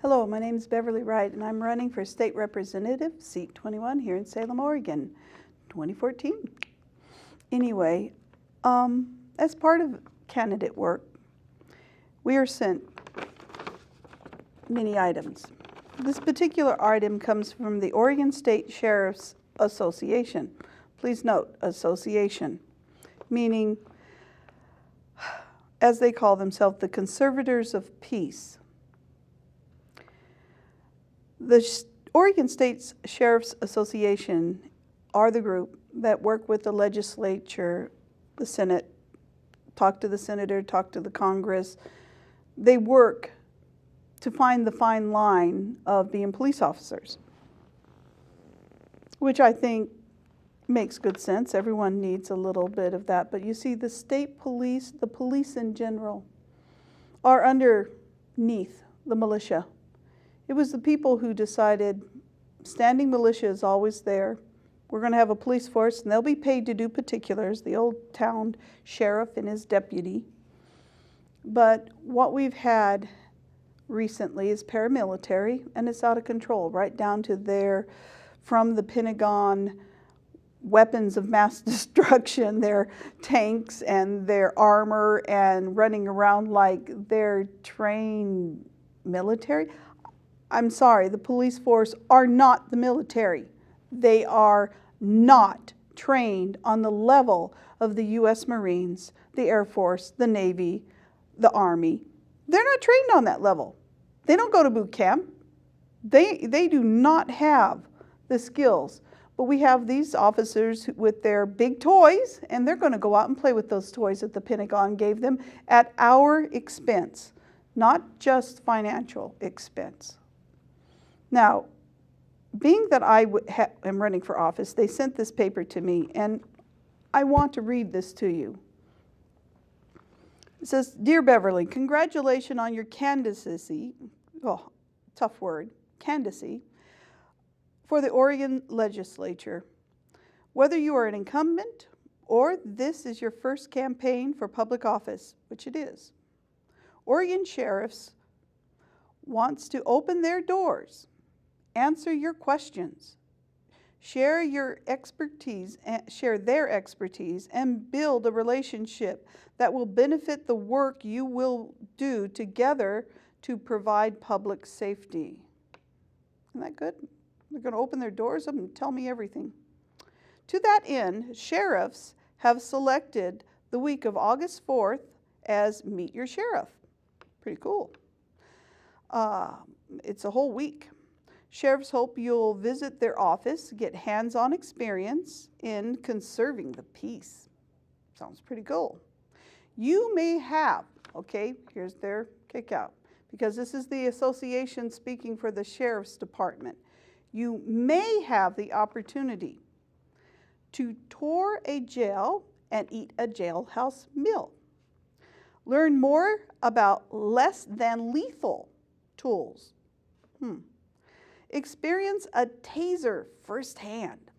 Hello, my name is Beverly Wright, and I'm running for State Representative, Seat 21 here in Salem, Oregon, 2014. Anyway, as part of candidate work, we are sent many items. This particular item comes from the Oregon State Sheriff's Association. Please note, association, meaning, as they call themselves, the Conservators of Peace. The Oregon State Sheriff's Association are the group that work with the legislature, the Senate, talk to the senator, talk to the Congress. They work to find the fine line of being police officers, which I think makes good sense. Everyone needs a little bit of that. But you see, the state police, the police in general, are underneath the militia. It was the people who decided standing militia is always there. We're going to have a police force, and they'll be paid to do particulars, the old town sheriff and his deputy. But what we've had recently is paramilitary, and it's out of control, right down to from the Pentagon, weapons of mass destruction, their tanks and their armor, and running around like they're trained military. I'm sorry, the police force are not the military. They are not trained on the level of the U.S. Marines, the Air Force, the Navy, the Army. They're not trained on that level. They don't go to boot camp. They do not have the skills. But we have these officers with their big toys, and they're going to go out and play with those toys that the Pentagon gave them at our expense, not just financial expense. Now, being that I am running for office, they sent this paper to me, and I want to read this to you. It says, "Dear Beverly, congratulations on your candidacy," oh, tough word, candidacy, "for the Oregon legislature. Whether you are an incumbent or this is your first campaign for public office," which it is, "Oregon Sheriffs wants to open their doors, answer your questions, share their expertise, and build a relationship that will benefit the work you will do together to provide public safety." Isn't that good? They're going to open their doors up and tell me everything. "To that end, sheriffs have selected the week of August 4th as Meet Your Sheriff." Pretty cool. It's a whole week. Sheriffs hope you'll visit their office, get hands-on experience in conserving the peace. Sounds pretty cool. You may have, okay, here's their kick out, because this is the association speaking for the sheriff's department. You may have the opportunity to tour a jail and eat a jailhouse meal. Learn more about less than lethal tools. Experience a taser firsthand.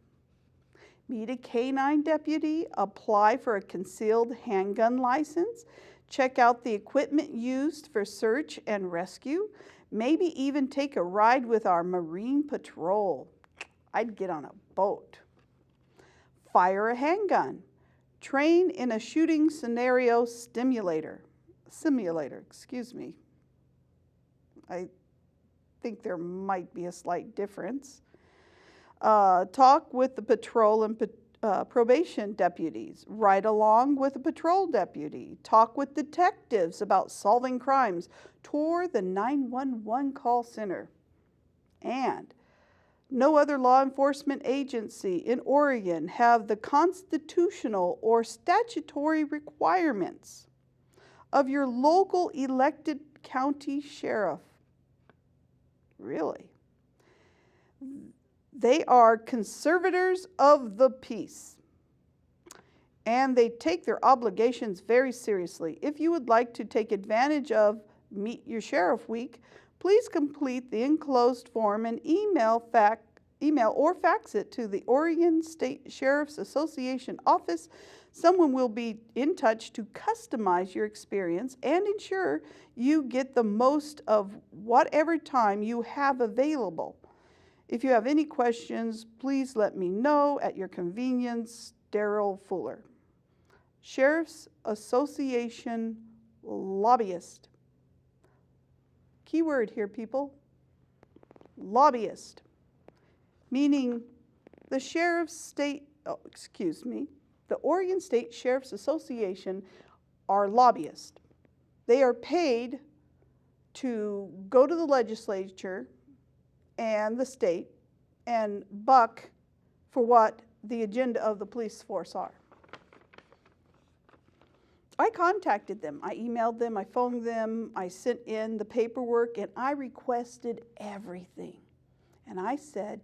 Meet a K-9 deputy, apply for a concealed handgun license, check out the equipment used for search and rescue, maybe even take a ride with our Marine Patrol. I'd get on a boat. Fire a handgun. Train in a shooting scenario simulator, excuse me. I think there might be a slight difference. Talk with the patrol and probation deputies. Ride along with a patrol deputy. Talk with detectives about solving crimes. Tour the 911 call center. And no other law enforcement agency in Oregon have the constitutional or statutory requirements of your local elected county sheriff. Really? They are conservators of the peace, and they take their obligations very seriously. If you would like to take advantage of Meet Your Sheriff Week, please complete the enclosed form and email or fax it to the Oregon State Sheriff's Association office. Someone will be in touch to customize your experience and ensure you get the most of what whatever time you have available. If you have any questions, please let me know at your convenience. Daryl Fuller. Sheriff's Association lobbyist. Keyword here, people. Lobbyist. Meaning the the Oregon State Sheriff's Association are lobbyists. They are paid to go to the legislature and the state and buck for what the agenda of the police force are. I contacted them. I emailed them, I phoned them, I sent in the paperwork, and I requested everything. And I said,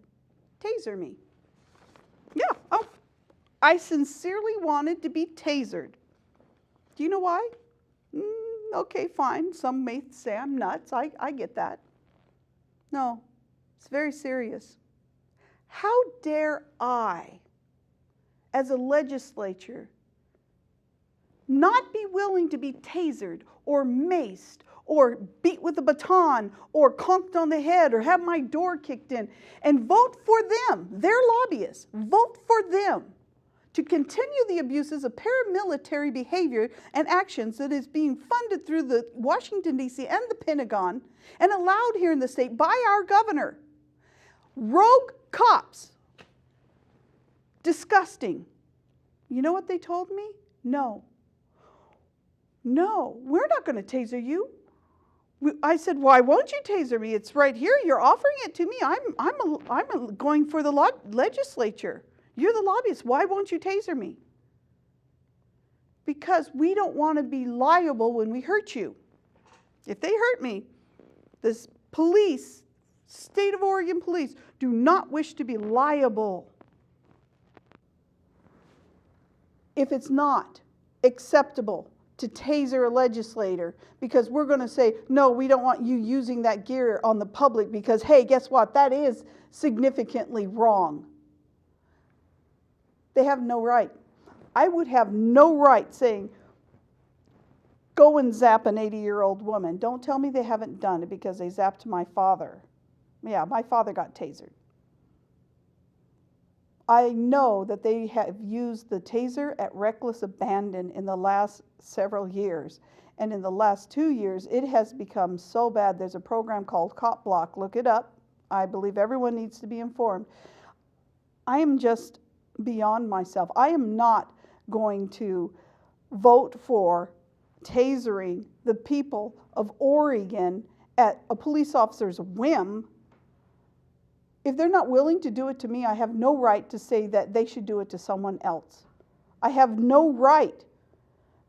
taser me. Yeah, I sincerely wanted to be tasered. Do you know why? Okay, fine. Some may say I'm nuts. I get that. No, it's very serious. How dare I, as a legislature, not be willing to be tasered or maced or beat with a baton or conked on the head or have my door kicked in, and vote for them, their lobbyists, vote for them to continue the abuses of paramilitary behavior and actions that is being funded through the Washington, D.C. and the Pentagon and allowed here in the state by our governor. Rogue cops. Disgusting. You know what they told me? No, we're not going to taser you. I said, why won't you taser me? It's right here. You're offering it to me. I'm going for the legislature. You're the lobbyist. Why won't you taser me? Because we don't want to be liable when we hurt you. If they hurt me, this police, State of Oregon police, do not wish to be liable. If it's not acceptable to taser a legislator because we're going to say, no, we don't want you using that gear on the public because, hey, guess what? That is significantly wrong. They have no right. I would have no right saying, go and zap an 80-year-old woman. Don't tell me they haven't done it because they zapped my father. Yeah, my father got tasered. I know that they have used the taser at reckless abandon in the last several years. And in the last 2 years, it has become so bad. There's a program called Cop Block. Look it up. I believe everyone needs to be informed. I am just beyond myself. I am not going to vote for tasering the people of Oregon at a police officer's whim. If they're not willing to do it to me, I have no right to say that they should do it to someone else. I have no right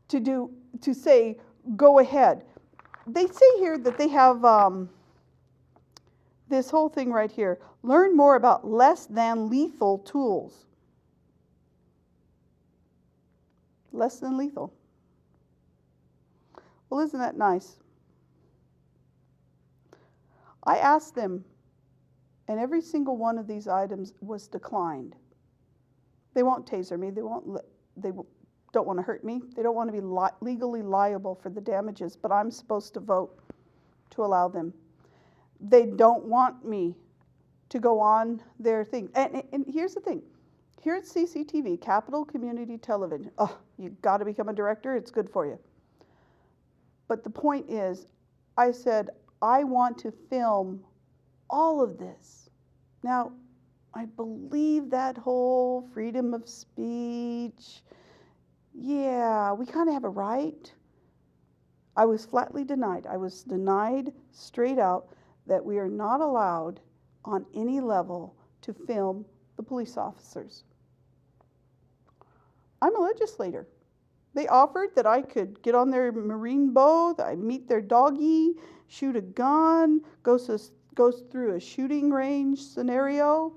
to say, go ahead. They say here that they have this whole thing right here. Learn more about less than lethal tools. Less than lethal. Well, isn't that nice? I asked them, and every single one of these items was declined. They won't taser me. They don't want to hurt me. They don't want to be legally liable for the damages, but I'm supposed to vote to allow them. They don't want me to go on their thing. And here's the thing. Here at CCTV, Capital Community Television, you got to become a director. It's good for you. But the point is, I said, I want to film all of this. Now, I believe that whole freedom of speech, yeah, we kind of have a right. I was flatly denied. I was denied straight out that we are not allowed on any level to film the police officers. I'm a legislator. They offered that I could get on their marine boat, I meet their doggy, shoot a gun, goes through a shooting range scenario.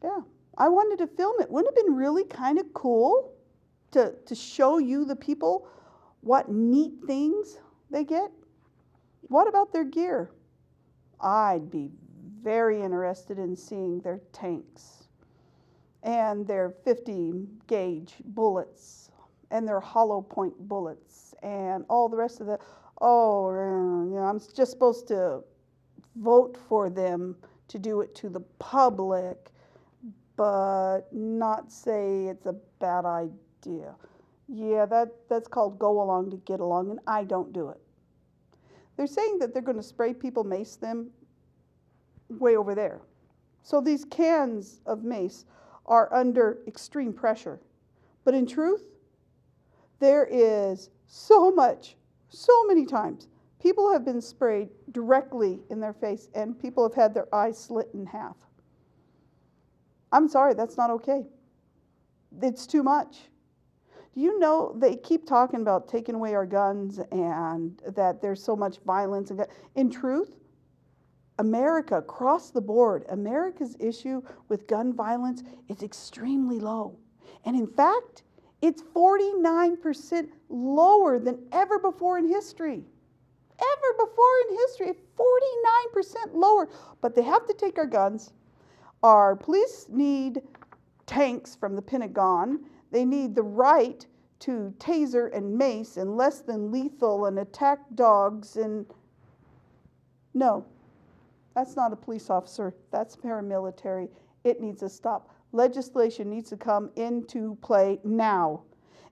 Yeah, I wanted to film it. Wouldn't it have been really kind of cool to show you, the people, what neat things they get? What about their gear? I'd be very interested in seeing their tanks and their 50 gauge bullets and their hollow point bullets and all the rest of the, oh, I'm just supposed to vote for them to do it to the public, but not say it's a bad idea. Yeah, that's called go along to get along, and I don't do it. They're saying that they're going to spray people, mace them way over there. So these cans of mace are under extreme pressure. But in truth, there is so many times, people have been sprayed directly in their face and people have had their eyes slit in half. I'm sorry, that's not okay. It's too much. Do you know they keep talking about taking away our guns and that there's so much violence? In truth, America, across the board, America's issue with gun violence is extremely low. And in fact, it's 49% lower than ever before in history. Ever before in history, 49% lower. But they have to take our guns. Our police need tanks from the Pentagon. They need the right to taser and mace and less than lethal and attack dogs and... No, that's not a police officer. That's paramilitary. It needs to stop. Legislation needs to come into play now.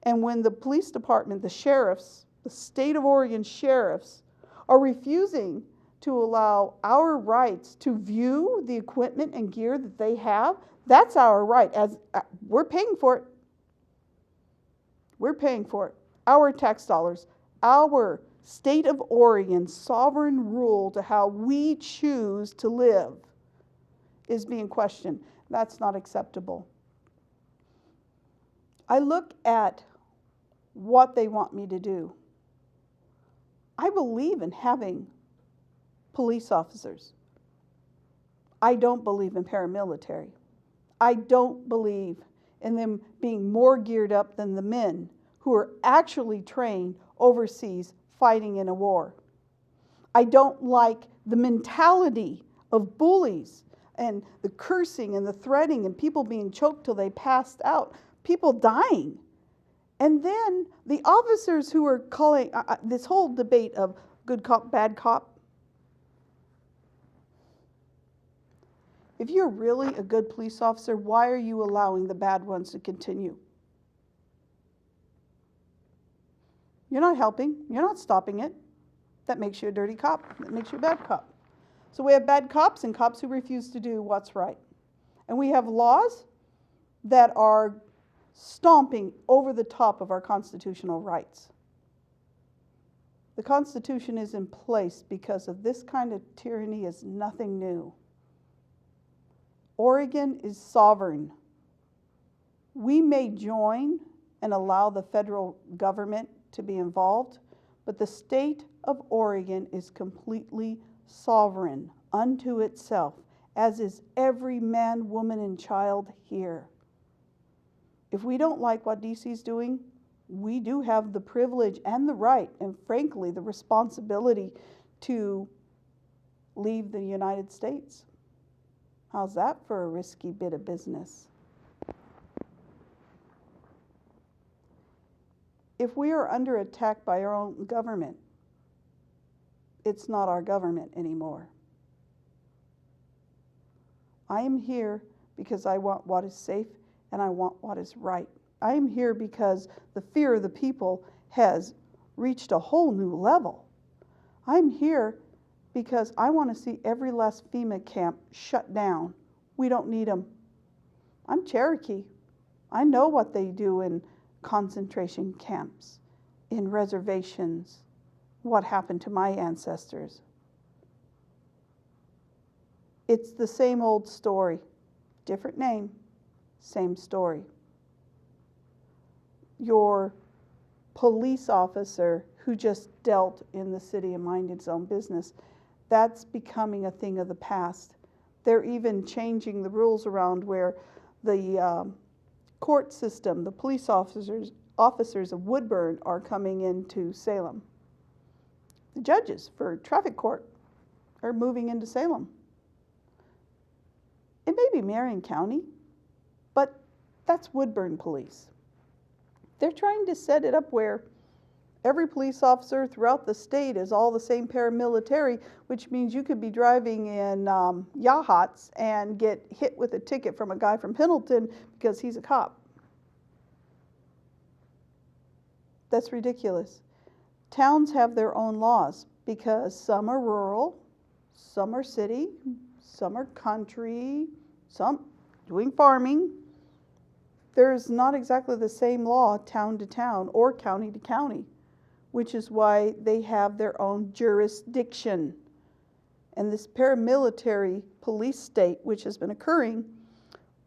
And when the police department, the sheriffs, the state of Oregon sheriffs, are refusing to allow our rights to view the equipment and gear that they have, that's our right. As we're paying for it. We're paying for it. Our tax dollars, our state of Oregon sovereign rule to how we choose to live is being questioned. That's not acceptable. I look at what they want me to do. I believe in having police officers. I don't believe in paramilitary. I don't believe in them being more geared up than the men who are actually trained overseas fighting in a war. I don't like the mentality of bullies and the cursing and the threatening and people being choked till they passed out, people dying. And then the officers who are calling this whole debate of good cop, bad cop. If you're really a good police officer, why are you allowing the bad ones to continue? You're not helping. You're not stopping it. That makes you a dirty cop. That makes you a bad cop. So we have bad cops and cops who refuse to do what's right. And we have laws that are stomping over the top of our constitutional rights. The Constitution is in place because of this kind of tyranny is nothing new. Oregon is sovereign. We may join and allow the federal government to be involved, but the state of Oregon is completely sovereign unto itself, as is every man, woman, and child here. If we don't like what DC is doing, we do have the privilege and the right, and frankly, the responsibility to leave the United States. How's that for a risky bit of business? If we are under attack by our own government, it's not our government anymore. I am here because I want what is safe and I want what is right. I am here because the fear of the people has reached a whole new level. I'm here because I want to see every last FEMA camp shut down. We don't need them. I'm Cherokee. I know what they do in concentration camps, in reservations, what happened to my ancestors. It's the same old story, different name, same story. Your police officer who just dealt in the city and minded his own business, that's becoming a thing of the past. They're even changing the rules around where the court system, the police officers of Woodburn are coming into Salem. The judges for traffic court are moving into Salem. It may be Marion County, but that's Woodburn police. They're trying to set it up where Every police officer throughout the state is all the same paramilitary, which means you could be driving in Yachats and get hit with a ticket from a guy from Pendleton because he's a cop. That's ridiculous. Towns have their own laws because some are rural, some are city, some are country, some doing farming. There's not exactly the same law town to town or county to county, which is why they have their own jurisdiction. And this paramilitary police state, which has been occurring,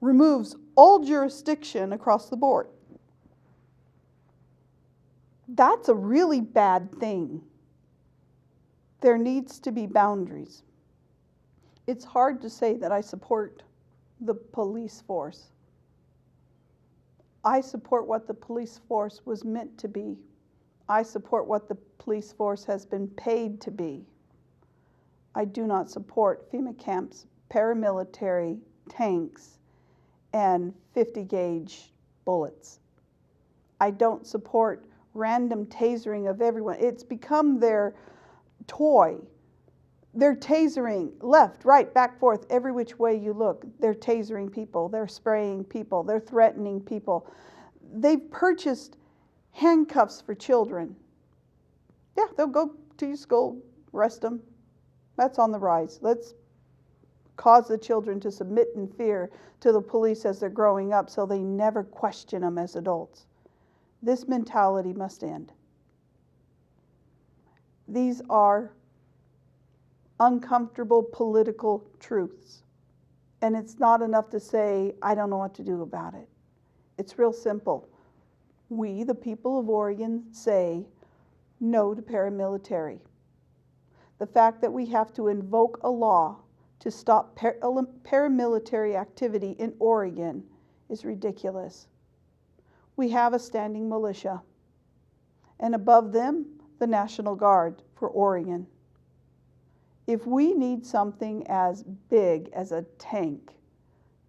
removes all jurisdiction across the board. That's a really bad thing. There needs to be boundaries. It's hard to say that I support the police force. I support what the police force was meant to be. I support what the police force has been paid to be. I do not support FEMA camps, paramilitary, tanks, and 50-gauge bullets. I don't support random tasering of everyone. It's become their toy. They're tasering left, right, back, forth, every which way you look. They're tasering people, they're spraying people, they're threatening people. They've purchased handcuffs for children. Yeah, they'll go to your school, arrest them. That's on the rise. Let's cause the children to submit in fear to the police as they're growing up so they never question them as adults. This mentality must end. These are uncomfortable political truths. And it's not enough to say, I don't know what to do about it. It's real simple. We, the people of Oregon, say no to paramilitary. The fact that we have to invoke a law to stop paramilitary activity in Oregon is ridiculous. We have a standing militia, and above them, the National Guard for Oregon. If we need something as big as a tank,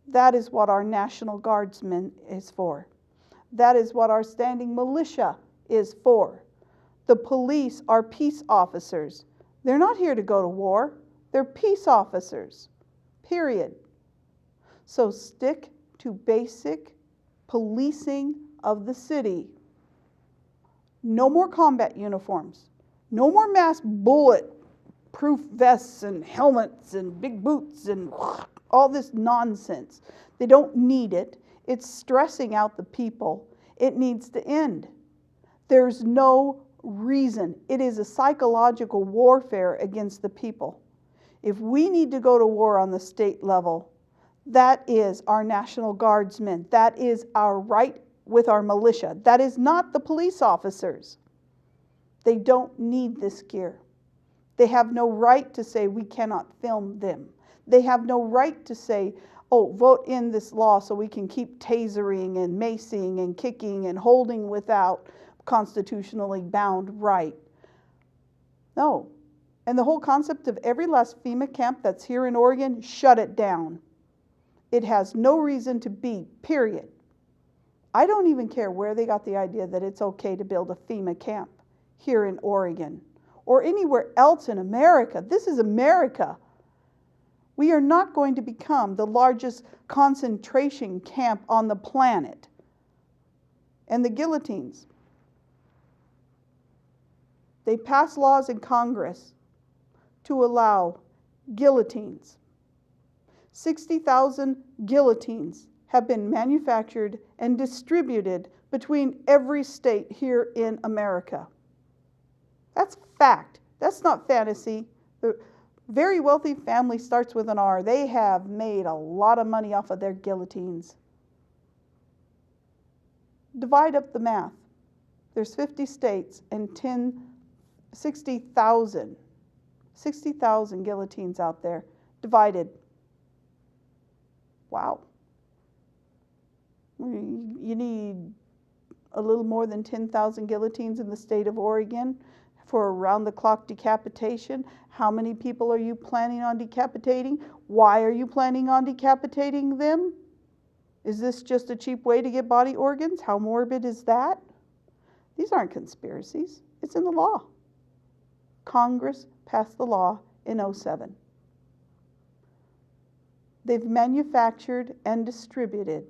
that is what our National Guardsman is for. That is what our standing militia is for. The police are peace officers. They're not here to go to war. They're peace officers, period. So stick to basic policing of the city. No more combat uniforms. No more mass bullet-proof vests and helmets and big boots and all this nonsense. They don't need it. It's stressing out the people. It needs to end. There's no reason. It is a psychological warfare against the people. If we need to go to war on the state level, that is our National Guardsmen. That is our right with our militia. That is not the police officers. They don't need this gear. They have no right to say we cannot film them. They have no right to say, oh, vote in this law so we can keep tasering and macing and kicking and holding without constitutionally bound right. No. And the whole concept of every last FEMA camp that's here in Oregon, shut it down. It has no reason to be, period. I don't even care where they got the idea that it's okay to build a FEMA camp here in Oregon or anywhere else in America. This is America. We are not going to become the largest concentration camp on the planet. And the guillotines. They pass laws in Congress to allow guillotines. 60,000 guillotines have been manufactured and distributed between every state here in America. That's fact. That's not fantasy. The very wealthy family starts with an R. They have made a lot of money off of their guillotines. Divide up the math. There's 50 states and 60,000 guillotines out there divided. Wow. You need a little more than 10,000 guillotines in the state of Oregon for around-the-clock decapitation. How many people are you planning on decapitating? Why are you planning on decapitating them? Is this just a cheap way to get body organs? How morbid is that? These aren't conspiracies. It's in the law. Congress passed the law in 2007. They've manufactured and distributed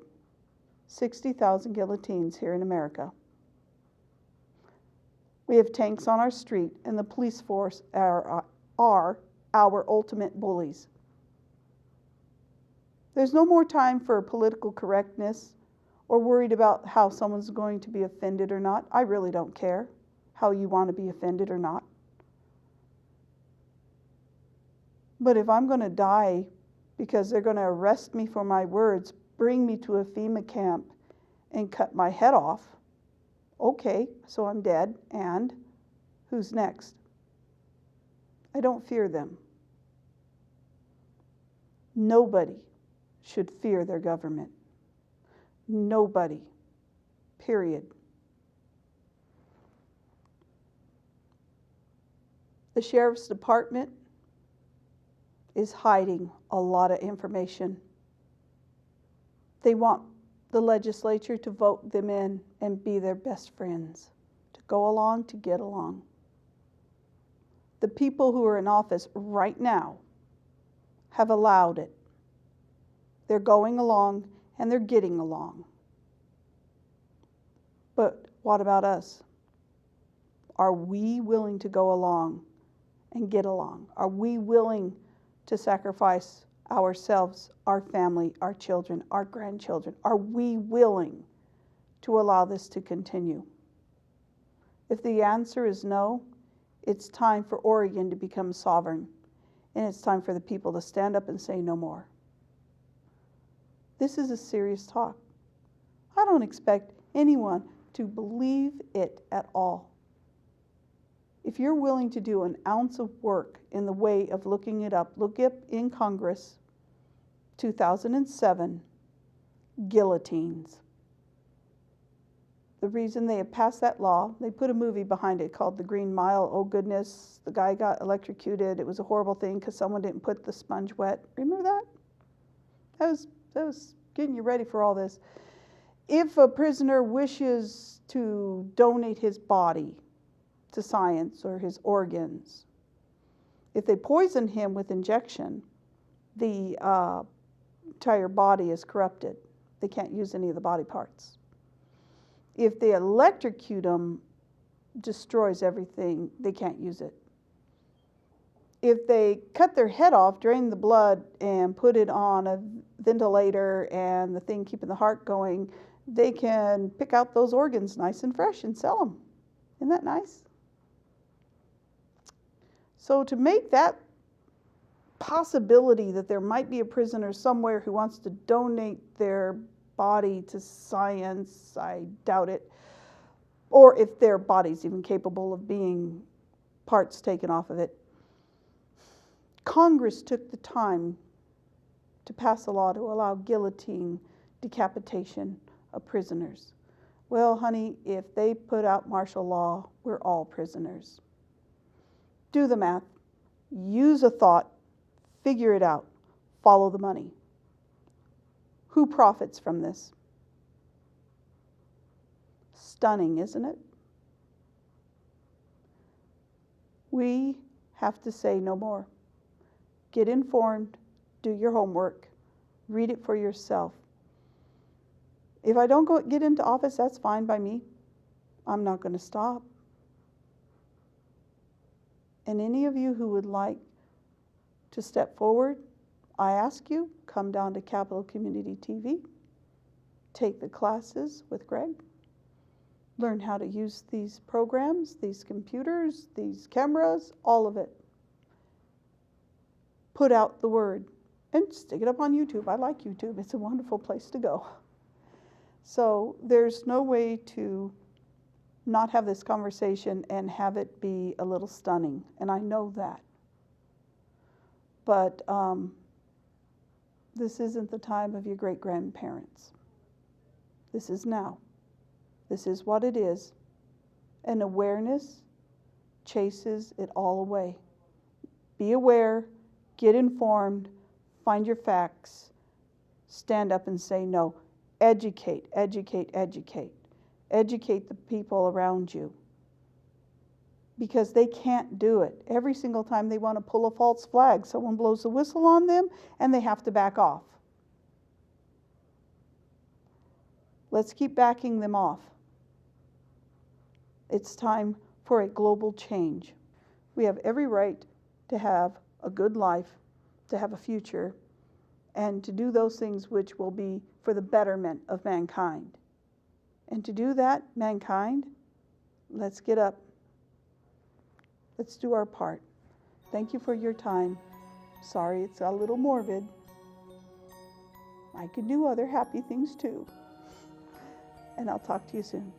60,000 guillotines here in America. We have tanks on our street, and the police force are our ultimate bullies. There's no more time for political correctness or worried about how someone's going to be offended or not. I really don't care how you want to be offended or not. But if I'm going to die because they're going to arrest me for my words, bring me to a FEMA camp, and cut my head off, okay, so I'm dead, and who's next? I don't fear them. Nobody should fear their government. Nobody. Period. The Sheriff's Department is hiding a lot of information. They want the legislature to vote them in and be their best friends, to go along, to get along. The people who are in office right now have allowed it. They're going along and they're getting along. But what about us? Are we willing to go along and get along? Are we willing to sacrifice ourselves, our family, our children, our grandchildren? Are we willing to allow this to continue? If the answer is no, it's time for Oregon to become sovereign, and it's time for the people to stand up and say no more. This is a serious talk. I don't expect anyone to believe it at all. If you're willing to do an ounce of work in the way of looking it up, look up in Congress, 2007, guillotines. The reason they have passed that law, they put a movie behind it called The Green Mile. Oh goodness, the guy got electrocuted. It was a horrible thing because someone didn't put the sponge wet. Remember that? That was getting you ready for all this. If a prisoner wishes to donate his body to science or his organs, if they poison him with injection, the entire body is corrupted. They can't use any of the body parts. If they electrocute him, destroys everything, they can't use it. If they cut their head off, drain the blood, and put it on a ventilator and the thing keeping the heart going, they can pick out those organs nice and fresh and sell them. Isn't that nice? So to make that possibility that there might be a prisoner somewhere who wants to donate their body to science, I doubt it. Or if their body's even capable of being parts taken off of it. Congress took the time to pass a law to allow guillotine decapitation of prisoners. Well, honey, if they put out martial law, we're all prisoners. Do the math. Use a thought. Figure it out. Follow the money. Who profits from this? Stunning, isn't it? We have to say no more. Get informed, do your homework, read it for yourself. If I don't get into office, that's fine by me. I'm not going to stop. And any of you who would like to step forward, I ask you, come down to Capital Community TV, take the classes with Greg, learn how to use these programs, these computers, these cameras, all of it. Put out the word and stick it up on YouTube. I like YouTube. It's a wonderful place to go. So there's no way to not have this conversation and have it be a little stunning, and I know that. But this isn't the time of your great-grandparents. This is now. This is what it is. And awareness chases it all away. Be aware, get informed, find your facts, stand up and say no. Educate, educate, educate. Educate the people around you. because they can't do it. Every single time they want to pull a false flag, someone blows the whistle on them and they have to back off. Let's keep backing them off. It's time for a global change. We have every right to have a good life, to have a future, and to do those things which will be for the betterment of mankind. And to do that, mankind, let's get up. Let's do our part. Thank you for your time. Sorry it's a little morbid. I could do other happy things too. And I'll talk to you soon.